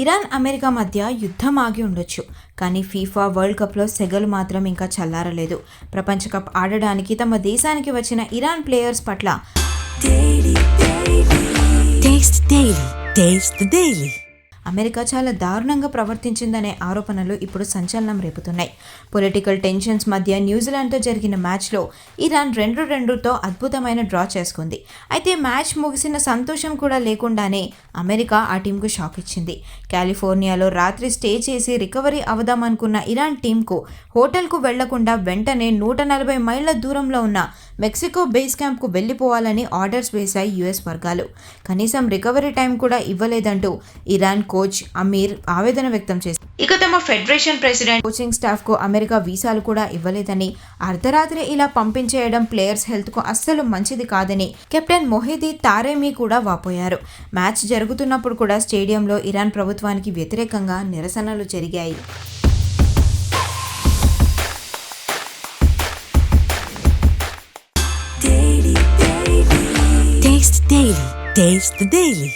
Iran America మధ్య యుద్ధం ఆగి ఉండొచ్చు, కానీ ఫీఫా వరల్డ్ కప్లో సెగలు మాత్రం ఇంకా చల్లారలేదు. ప్రపంచ కప్ ఆడడానికి తమ దేశానికి వచ్చిన ఇరాన్ ప్లేయర్స్ పట్ల అమెరికా చాలా దారుణంగా ప్రవర్తించిందనే ఆరోపణలు ఇప్పుడు సంచలనం రేపుతున్నాయి. పొలిటికల్ టెన్షన్స్ మధ్య న్యూజిలాండ్తో జరిగిన మ్యాచ్లో ఇరాన్ 2-2తో అద్భుతమైన డ్రా చేసుకుంది. అయితే మ్యాచ్ ముగిసిన సంతోషం కూడా లేకుండానే అమెరికా ఆ టీంకు షాక్ ఇచ్చింది. కాలిఫోర్నియాలో రాత్రి స్టే చేసి రికవరీ అవదామనుకున్న ఇరాన్ టీంకు హోటల్కు వెళ్లకుండా వెంటనే 140 మైళ్ల దూరంలో ఉన్న మెక్సికో బేస్ క్యాంప్కు వెళ్లిపోవాలని ఆర్డర్స్ వేశాయి యుఎస్ వర్గాలు. కనీసం రికవరీ టైం కూడా ఇవ్వలేదంటూ ఇరాన్ కోచ్ అమీర్ ఆవేదన వ్యక్తం చేశారు. ఇక తమ ఫెడరేషన్ ప్రెసిడెంట్ కోచింగ్ స్టాఫ్ కు అమెరికా వీసాలు కూడా ఇవ్వలేదని, అర్ధరాత్రి ఇలా పంపించేయడం ప్లేయర్స్ హెల్త్ కు అస్సలు మంచిది కాదని కెప్టెన్ మొహిదీ తారేమీ కూడా వాపోయారు. మ్యాచ్ జరుగుతున్నప్పుడు కూడా స్టేడియంలో ఇరాన్ ప్రభుత్వానికి వ్యతిరేకంగా నిరసనలు జరిగాయి. Taste the Daily.